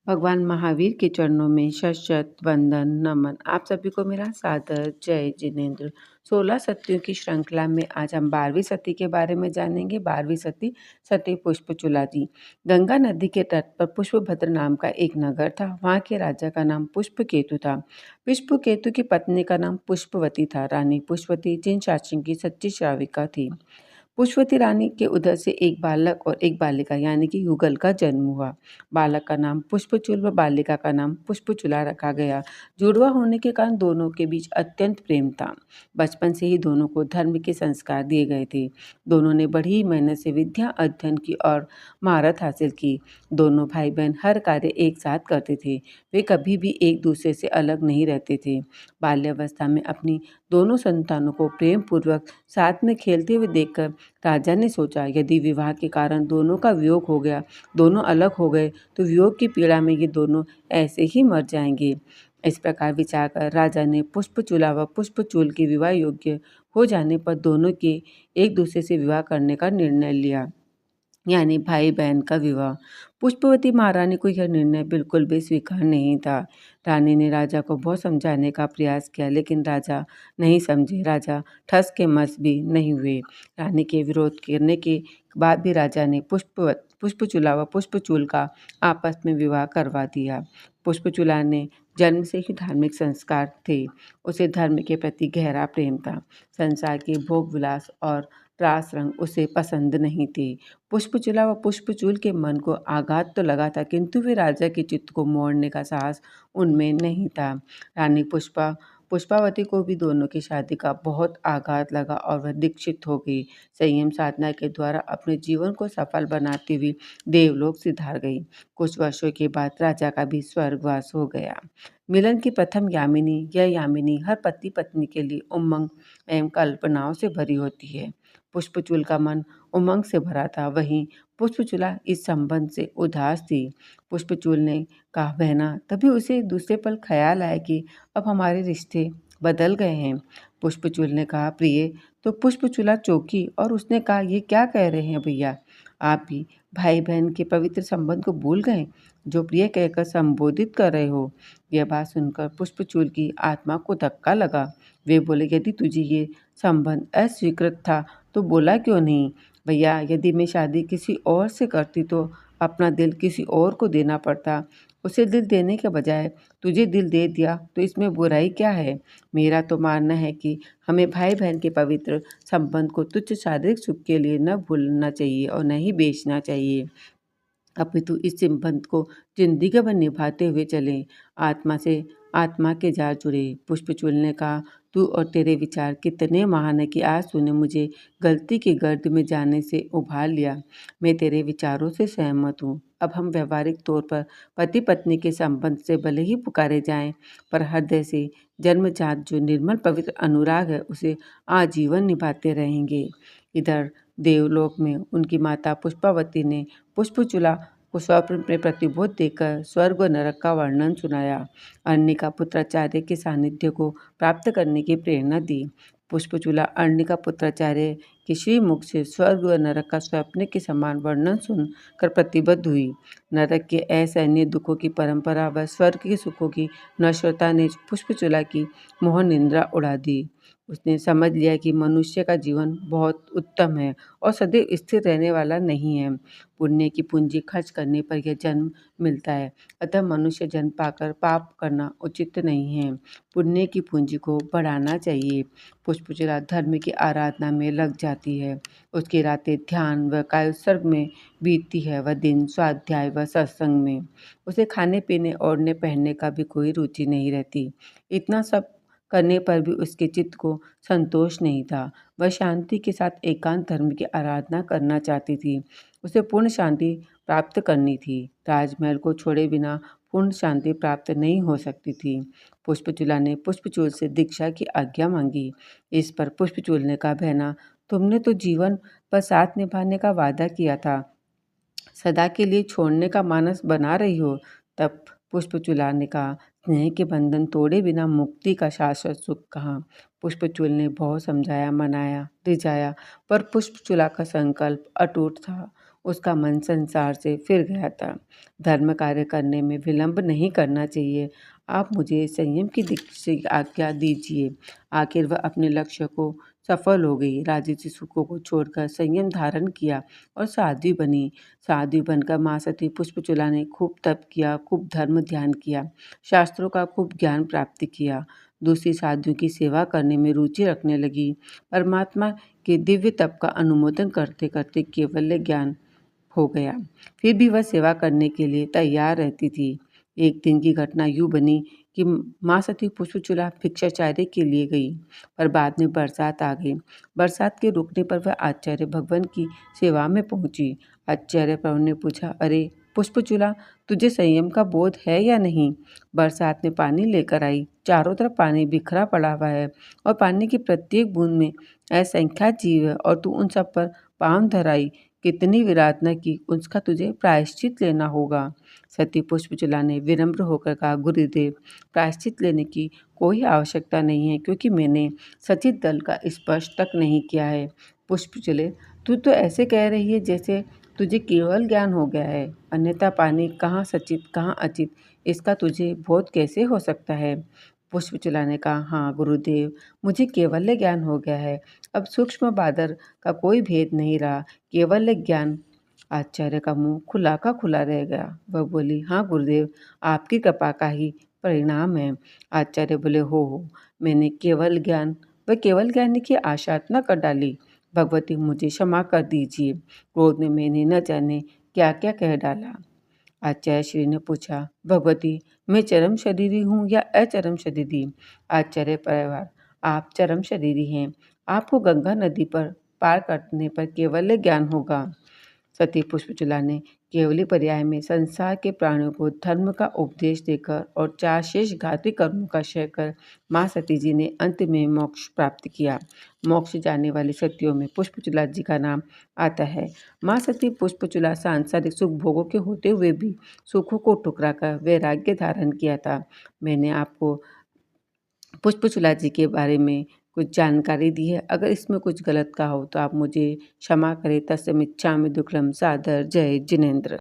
भगवान महावीर के चरणों में शत-शत वंदन, नमन। आप सभी को मेरा सादर जय जिनेंद्र। 16 सतियों की श्रृंखला में आज हम 12वीं सती के बारे में जानेंगे। 12वीं सती सती पुष्पचूला जी। गंगा नदी के तट पर पुष्पभद्र नाम का एक नगर था। वहाँ के राजा का नाम पुष्पकेतु था। पुष्पकेतु की पत्नी का नाम पुष्पवती था। रानी पुष्पवती जिन शासन की सच्ची श्राविका थी। पुष्पवती रानी के उदर से एक बालक और एक बालिका यानी कि युगल का जन्म हुआ। बालक का नाम पुष्पचूल व बालिका का नाम पुष्पचूला रखा गया। जुड़वा होने के कारण दोनों के बीच अत्यंत प्रेम था। बचपन से ही दोनों को धर्म के संस्कार दिए गए थे। दोनों ने बड़ी ही मेहनत से विद्या अध्ययन की और महारत हासिल की। दोनों भाई बहन हर कार्य एक साथ करते थे। वे कभी भी एक दूसरे से अलग नहीं रहते थे। बाल्यावस्था में अपनी दोनों संतानों को प्रेम पूर्वक साथ में खेलते हुए देखकर राजा ने सोचा, यदि विवाह के कारण दोनों का वियोग हो गया, दोनों अलग हो गए, तो वियोग की पीड़ा में ये दोनों ऐसे ही मर जाएंगे। इस प्रकार विचार कर राजा ने पुष्पचूला व पुष्पचूल के विवाह योग्य हो जाने पर दोनों के एक दूसरे से विवाह करने का निर्णय लिया, यानी भाई बहन का विवाह। पुष्पवती महारानी को यह निर्णय बिल्कुल भी स्वीकार नहीं था। रानी ने राजा को बहुत समझाने का प्रयास किया, लेकिन राजा नहीं समझे। राजा ठस के मस भी नहीं हुए। रानी के विरोध करने के बाद भी राजा ने पुष्पचूला व पुष्पचूल का आपस में विवाह करवा दिया। पुष्पचूला ने जन्म से ही धार्मिक संस्कार थे। उसे धर्म के प्रति गहरा प्रेम था। संसार के भोग विलास और रास रंग उसे पसंद नहीं थे। पुष्पचूला व पुष्पचूल के मन को आघात तो लगा था, किंतु वे राजा के चित्त को मोड़ने का साहस उनमें नहीं था। रानी पुष्पावती को भी दोनों की शादी का बहुत आघात लगा और वह दीक्षित हो गई। संयम साधना के द्वारा अपने जीवन को सफल बनाती हुई देवलोक सिधार गई। कुछ वर्षों के बाद राजा का भी स्वर्गवास हो गया। मिलन की प्रथम यामिनी, यह यामिनी हर पति पत्नी के लिए उमंग एवं कल्पनाओं से भरी होती है। पुष्पचूल का मन उमंग से भरा था, वहीं पुष्पचूला इस संबंध से उदास थी। पुष्पचूल ने कहा, बहना, तभी उसे दूसरे पल ख्याल आया कि अब हमारे रिश्ते बदल गए हैं। पुष्पचूल ने कहा, प्रिय। तो पुष्पचूला चौंकी और उसने कहा, ये क्या कह रहे हैं भैया? आप भी भाई बहन के पवित्र संबंध को भूल गए, जो प्रिय कहकर संबोधित कर रहे हो। यह बात सुनकर पुष्पचूल की आत्मा को धक्का लगा। वे बोले, यदि तुझे ये संबंध अस्वीकृत था तो बोला क्यों नहीं? भैया, यदि मैं शादी किसी और से करती तो अपना दिल किसी और को देना पड़ता। उसे दिल देने के बजाय तुझे दिल दे दिया, तो इसमें बुराई क्या है? मेरा तो मानना है कि हमें भाई बहन के पवित्र संबंध को तुच्छ शारीरिक सुख के लिए न भूलना चाहिए और न ही बेचना चाहिए। अपितु इस संबंध को जिंदगी भर निभाते हुए चलें। आत्मा से आत्मा के जाल जुड़े। पुष्पचूल ने कहा, तू और तेरे विचार कितने महान है कि आज तूने मुझे गलती की गर्द में जाने से उभार लिया। मैं तेरे विचारों से सहमत हूँ। अब हम व्यवहारिक तौर पर पति पत्नी के संबंध से भले ही पुकारे जाएं, पर हृदय से जन्मजात जो निर्मल पवित्र अनुराग है, उसे आजीवन निभाते रहेंगे। इधर देवलोक में उनकी माता पुष्पावती ने पुष्पचूला को स्वप्न में प्रतिबोध देकर स्वर्ग व नरक का वर्णन सुनाया। अर्णिका पुत्राचार्य के सानिध्य को प्राप्त करने की प्रेरणा दी। पुष्पचूला अर्णिका पुत्राचार्य के श्रीमुख से स्वर्ग व नरक का स्वप्न के समान वर्णन सुनकर प्रतिबद्ध हुई। नरक के असहनीय दुखों की परंपरा व स्वर्ग के सुखों की नश्वरता ने पुष्पचूला की मोह निंद्रा उड़ा दी। उसने समझ लिया कि मनुष्य का जीवन बहुत उत्तम है और सदैव स्थिर रहने वाला नहीं है। पुण्य की पूंजी खर्च करने पर यह जन्म मिलता है, अतः मनुष्य जन्म पाकर पाप करना उचित नहीं है। पुण्य की पूंजी को बढ़ाना चाहिए। पुष्पचूला धर्म की आराधना में लग जाती है। उसकी रातें ध्यान व कायोत्सर्ग में बीतती है, वह दिन स्वाध्याय व सत्संग में। उसे खाने पीने ओढ़ने पहनने का भी कोई रुचि नहीं रहती। इतना सब करने पर भी उसके चित्त को संतोष नहीं था। वह शांति के साथ एकांत धर्म की आराधना करना चाहती थी। उसे पूर्ण शांति प्राप्त करनी थी। राजमहल को छोड़े बिना पूर्ण शांति प्राप्त नहीं हो सकती थी। पुष्पचूला ने पुष्पचूल से दीक्षा की आज्ञा मांगी। इस पर पुष्पचूल ने कहा, बहना, तुमने तो जीवन पर साथ निभाने का वादा किया था, सदा के लिए छोड़ने का मानस बना रही हो। तब पुष्पचूला ने कहा, स्नेह के बंधन तोड़े बिना मुक्ति का शाश्वत सुख कहाँ। पुष्पचूल ने बहुत समझाया, मनाया, रिझाया, पर पुष्पचूला का संकल्प अटूट था। उसका मन संसार से फिर गया था। धर्म कार्य करने में विलंब नहीं करना चाहिए। आप मुझे संयम की आज्ञा दीजिए। आखिर वह अपने लक्ष्य को सफल हो गई। राजसी सुखों को छोड़कर संयम धारण किया और साध्वी बनी। साध्वी बनकर माँ सती पुष्पचूला ने खूब तप किया, खूब धर्म ध्यान किया, शास्त्रों का खूब ज्ञान प्राप्त किया। दूसरी साध्वियों की सेवा करने में रुचि रखने लगी। परमात्मा के दिव्य तप का अनुमोदन करते करते केवल्य ज्ञान हो गया। फिर भी वह सेवा करने के लिए तैयार रहती थी। एक दिन की घटना यूँ बनी कि माँ सती पुष्पचूला भिक्षाचार्य के लिए गई, पर बाद में बरसात आ गई। बरसात के रुकने पर वह आचार्य भगवान की सेवा में पहुंची। आचार्य प्रभु ने पूछा, अरे पुष्पचूला, तुझे संयम का बोध है या नहीं? बरसात में पानी लेकर आई। चारों तरफ पानी बिखरा पड़ा हुआ है और पानी की प्रत्येक बूंद में असंख्यात जीव है और तू उन सब पर पाँव धराई। कितनी विराधना की, उसका तुझे प्रायश्चित लेना होगा। सती पुष्पचूला ने विनम्र होकर कहा, गुरुदेव, प्रायश्चित लेने की कोई आवश्यकता नहीं है, क्योंकि मैंने सचित दल का स्पर्श तक नहीं किया है। पुष्पचूले, तू तो ऐसे कह रही है जैसे तुझे केवल ज्ञान हो गया है। अन्यथा पानी कहाँ सचित कहाँ अचित, इसका तुझे बोध कैसे हो सकता है? पुष्पचूला ने कहा, हाँ गुरुदेव, मुझे केवल्य ज्ञान हो गया है। अब सूक्ष्म बादर का कोई भेद नहीं रहा, केवल ज्ञान। आचार्य का मुंह खुला का खुला रह गया। वह बोली, हाँ गुरुदेव, आपकी कृपा का ही परिणाम है। आचार्य बोले, हो, मैंने केवल ज्ञान की आशा न कर डाली। भगवती, मुझे क्षमा कर दीजिए। क्रोध में मैंने न जाने क्या क्या कह डाला। आचार्य श्री ने पूछा, भगवती, मैं चरम शरीरी हूँ या अचरम शरीरी? आचार्य परिवार, आप चरम शरीरी हैं। आपको गंगा नदी पर पार करने पर केवल ज्ञान होगा। सती पुष्पचूला ने केवली पर्याय में संसार के प्राणियों को धर्म का उपदेश देकर और 4 शेष घाती कर्मों का क्षय कर माँ सती जी ने अंत में मोक्ष प्राप्त किया। मोक्ष जाने वाली सतियों में पुष्पचूला जी का नाम आता है। माँ सती पुष्पचूला सांसारिक सुख भोगों के होते हुए भी सुखों को ठुकरा कर वैराग्य धारण किया था। मैंने आपको पुष्पचूला जी के बारे में कुछ जानकारी दी है। अगर इसमें कुछ गलत कहा हो तो आप मुझे क्षमा करें। तस्मिच्छामि दुक्कडम। सादर जय जिनेंद्र।